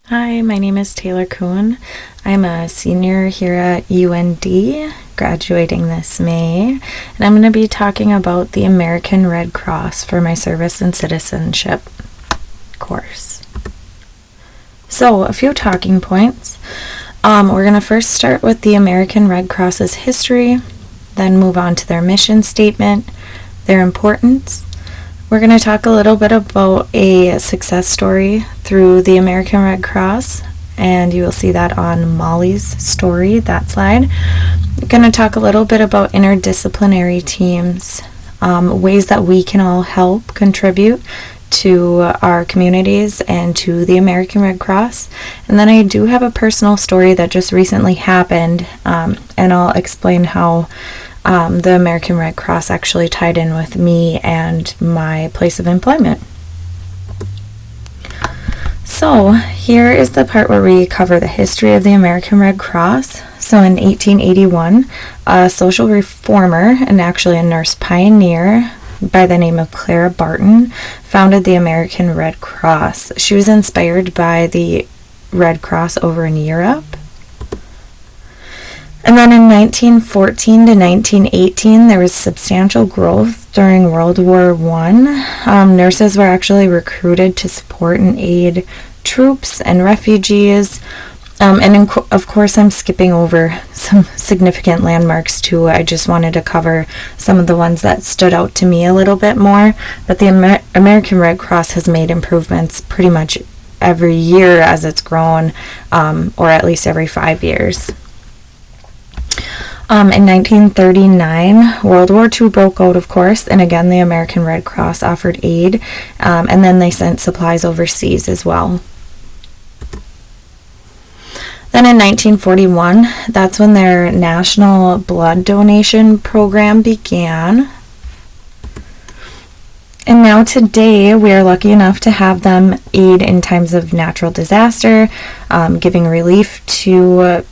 Hi, my name is Taylor Kuhn. I'm a senior here at UND, graduating this May, and I'm going to be talking about the American Red Cross for my service and citizenship course. So, a few talking points. We're going to first start with the American Red Cross's history, then move on to their mission statement, their importance. We're going to talk a little bit about a success story through the American Red Cross, and you will see that on Molly's story, that slide. We're going to talk a little bit about interdisciplinary teams, ways that we can all help contribute to our communities and to the American Red Cross. And then I do have a personal story that just recently happened, and I'll explain how the American Red Cross actually tied in with me and my place of employment. So here is the part where we cover the history of the American Red Cross. So in 1881, a social reformer and actually a nurse pioneer by the name of Clara Barton founded the American Red Cross. She was inspired by the Red Cross over in Europe. And then in 1914 to 1918, there was substantial growth during World War I. Nurses were actually recruited to support and aid troops and refugees. Of course, I'm skipping over some significant landmarks too. I just wanted to cover some of the ones that stood out to me a little bit more. But the American Red Cross has made improvements pretty much every year as it's grown, or at least every 5 years. In 1939, World War II broke out, of course, and again, the American Red Cross offered aid, and then they sent supplies overseas as well. Then in 1941, that's when their national blood donation program began. And now today, we are lucky enough to have them aid in times of natural disaster, giving relief to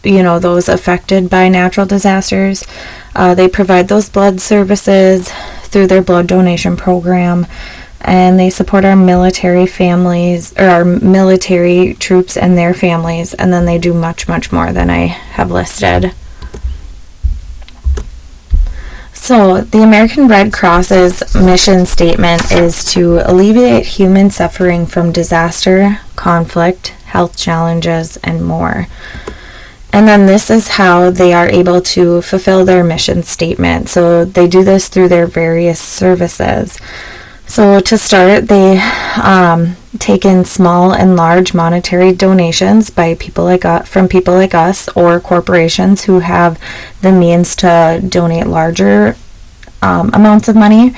those affected by natural disasters. They provide those blood services through their blood donation program, and they support our military families, or our military troops and their families, and then they do much, much more than I have listed. So, the American Red Cross's mission statement is to alleviate human suffering from disaster, conflict, health challenges, and more. And then this is how they are able to fulfill their mission statement. So they do this through their various services. So to start, they take in small and large monetary donations by from people like us or corporations who have the means to donate larger amounts of money.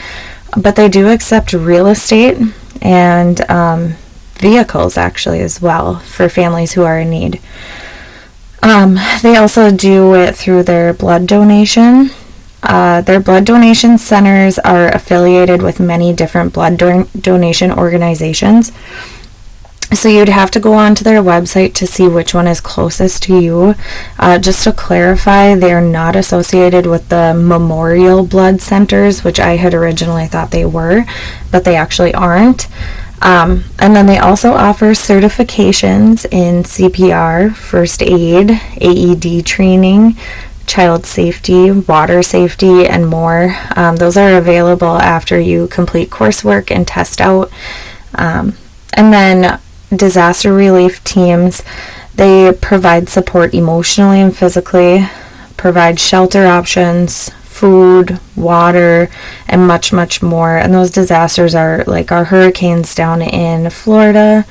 But they do accept real estate and vehicles actually as well for families who are in need. They also do it through their blood donation. Their blood donation centers are affiliated with many different blood donation organizations. So you'd have to go onto their website to see which one is closest to you. Just to clarify, they're not associated with the memorial blood centers, which I had originally thought they were, but they actually aren't. And then they also offer certifications in CPR, first aid, AED training, child safety, water safety, and more. Those are available after you complete coursework and test out. And then disaster relief teams, they provide support emotionally and physically, provide shelter options, food, water, and much, much more. And those disasters are like our hurricanes down in Florida,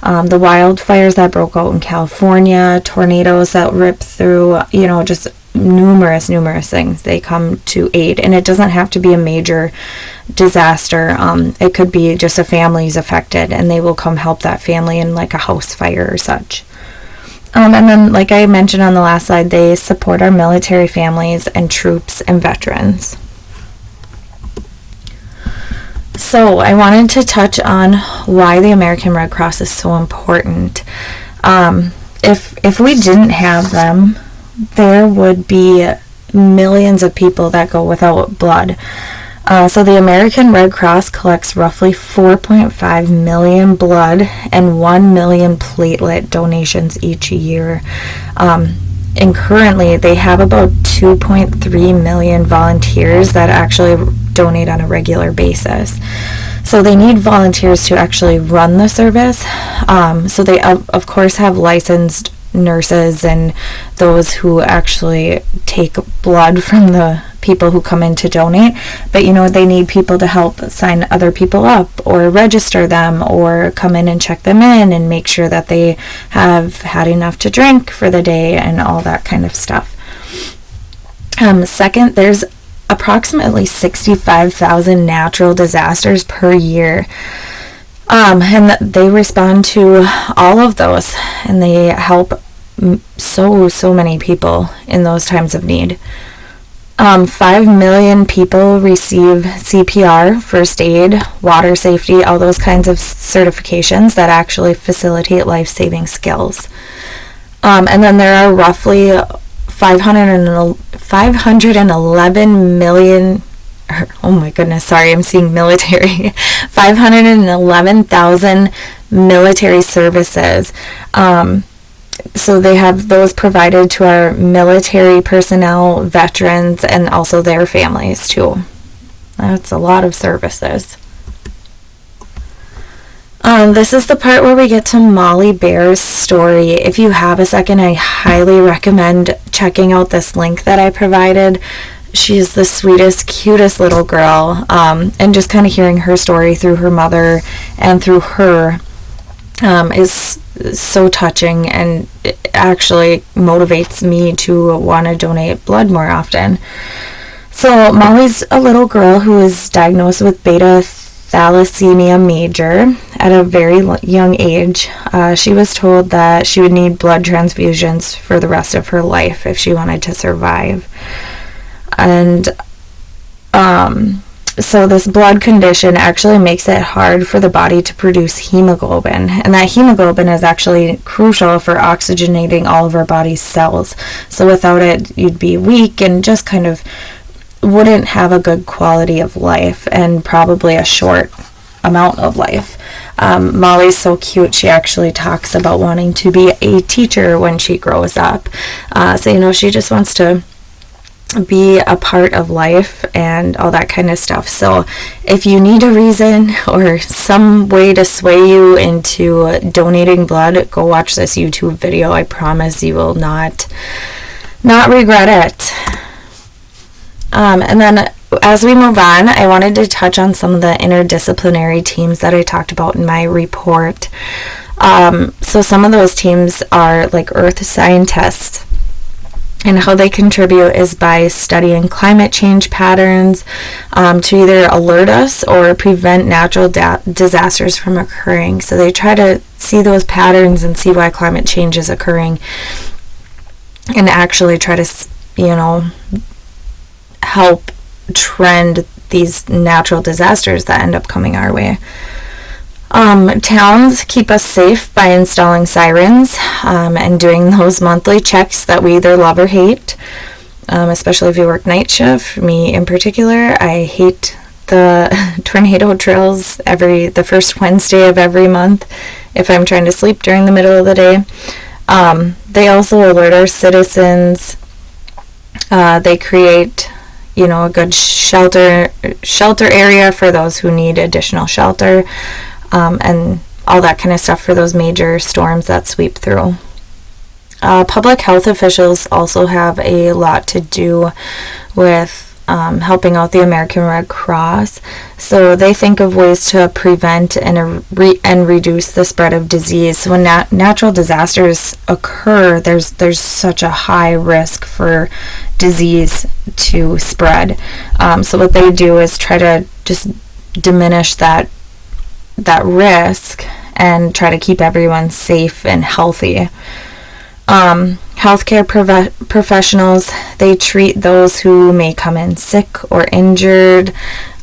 the wildfires that broke out in California, tornadoes that rip through, just numerous things. They come to aid. And it doesn't have to be a major disaster. It could be just a family's affected, and they will come help that family in like a house fire or such. And then, like I mentioned on the last slide, they support our military families and troops and veterans. So I wanted to touch on why the American Red Cross is so important. If we didn't have them, there would be millions of people that go without blood. So the American Red Cross collects roughly 4.5 million blood and 1 million platelet donations each year. And currently they have about 2.3 million volunteers that actually donate on a regular basis. So they need volunteers to actually run the service. So they, of course, have licensed nurses and those who actually take blood from the people who come in to donate. But, they need people to help sign other people up or register them or come in and check them in and make sure that they have had enough to drink for the day and all that kind of stuff. Second, there's approximately 65,000 natural disasters per year. And they respond to all of those, and they help so many people in those times of need. 5 million people receive CPR, first aid, water safety, all those kinds of certifications that actually facilitate life-saving skills. And then there are roughly 511 million, oh my goodness, sorry, I'm seeing military, 511,000 military services. So they have those provided to our military personnel, veterans, and also their families too. That's a lot of services. This is the part where we get to Molly Bear's story. If you have a second, I highly recommend checking out this link that I provided. She's the sweetest, cutest little girl, and just kind of hearing her story through her mother and through her is so touching, and it actually motivates me to want to donate blood more often. So Molly's a little girl who was diagnosed with beta thalassemia major at a very young age. She was told that she would need blood transfusions for the rest of her life if she wanted to survive. And so this blood condition actually makes it hard for the body to produce hemoglobin. And that hemoglobin is actually crucial for oxygenating all of our body's cells. So without it, you'd be weak and just kind of wouldn't have a good quality of life and probably a short amount of life. Molly's so cute. She actually talks about wanting to be a teacher when she grows up. So, she just wants to be a part of life and all that kind of stuff. So if you need a reason or some way to sway you into donating blood, go watch this YouTube video. I promise you will not regret it. And then as we move on, I wanted to touch on some of the interdisciplinary teams that I talked about in my report. So some of those teams are like earth scientists, and how they contribute is by studying climate change patterns to either alert us or prevent natural disasters from occurring. So they try to see those patterns and see why climate change is occurring, and actually try to, help trend these natural disasters that end up coming our way. Towns keep us safe by installing sirens and doing those monthly checks that we either love or hate, especially if you work night shift. Me in particular, I hate the tornado drills the first Wednesday of every month if I'm trying to sleep during the middle of the day. They also alert our citizens. They create a good shelter area for those who need additional shelter, and all that kind of stuff for those major storms that sweep through. Public health officials also have a lot to do with helping out the American Red Cross. So they think of ways to prevent and reduce the spread of disease. When natural disasters occur, there's such a high risk for disease to spread. So what they do is try to just diminish that risk and try to keep everyone safe and healthy. Healthcare professionals, they treat those who may come in sick or injured,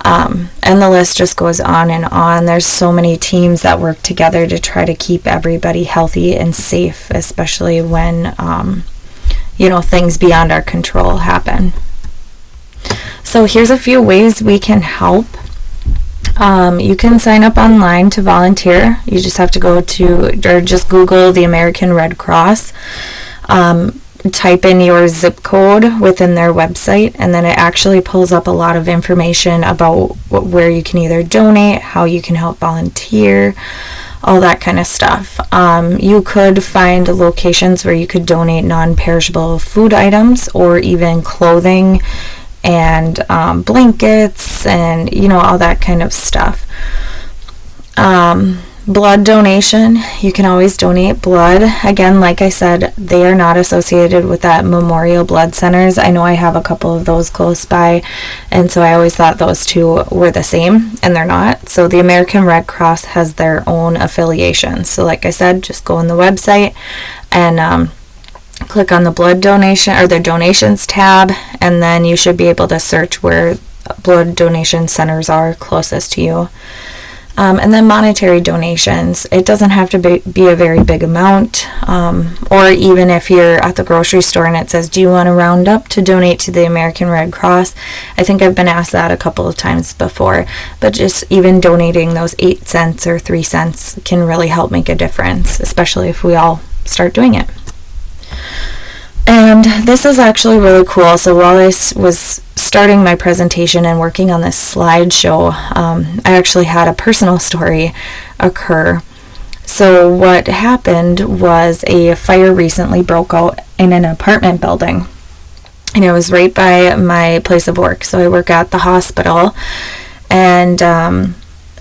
and the list just goes on and on. There's so many teams that work together to try to keep everybody healthy and safe, especially when things beyond our control happen. So here's a few ways we can help. You can sign up online to volunteer. You just have to go to, or just Google the American Red Cross. Type in your zip code within their website, and then it actually pulls up a lot of information about where you can either donate, how you can help volunteer, all that kind of stuff. You could find locations where you could donate non-perishable food items, or even clothing and blankets and all that kind of stuff. Blood donation, you can always donate blood. Again, like I said, they are not associated with that Memorial Blood Centers. I know I have a couple of those close by, and so I always thought those two were the same, and they're not. So the American Red Cross has their own affiliation. So like I said, just go on the website and click on the blood donation or the donations tab, and then you should be able to search where blood donation centers are closest to you. And then monetary donations. It doesn't have to be a very big amount, or even if you're at the grocery store and it says, do you want to round up to donate to the American Red Cross? I think I've been asked that a couple of times before, but just even donating those 8 cents or 3 cents can really help make a difference, especially if we all start doing it. And this is actually really cool. So while I was starting my presentation and working on this slideshow, I actually had a personal story occur. So what happened was a fire recently broke out in an apartment building, and it was right by my place of work. So I work at the hospital, and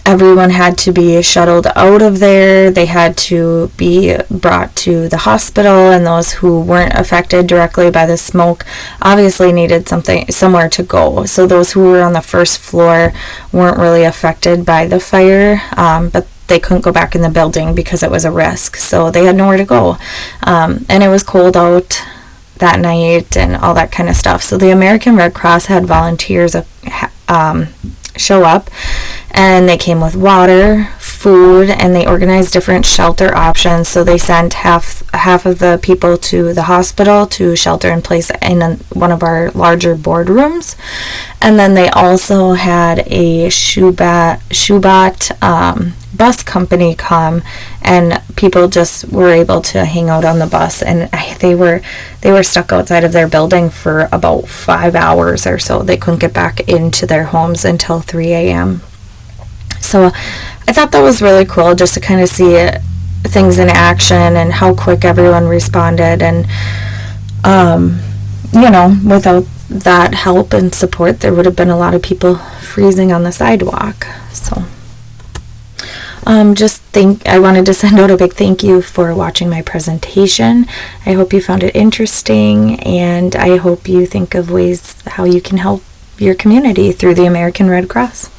everyone had to be shuttled out of there. They had to be brought to the hospital, and those who weren't affected directly by the smoke obviously needed somewhere to go. So those who were on the first floor weren't really affected by the fire, but they couldn't go back in the building because it was a risk. So they had nowhere to go. And it was cold out that night and all that kind of stuff. So the American Red Cross had volunteers show up, and they came with water, food, and they organized different shelter options. So they sent half of the people to the hospital to shelter in place in one of our larger boardrooms, and then they also had a Shubat bus company come, and people just were able to hang out on the bus, and they were stuck outside of their building for about 5 hours or so. They couldn't get back into their homes until 3 a.m. So I thought that was really cool, just to kind of see things in action and how quick everyone responded. And without that help and support, there would have been a lot of people freezing on the sidewalk. So I wanted to send out a big thank you for watching my presentation. I hope you found it interesting, and I hope you think of ways how you can help your community through the American Red Cross.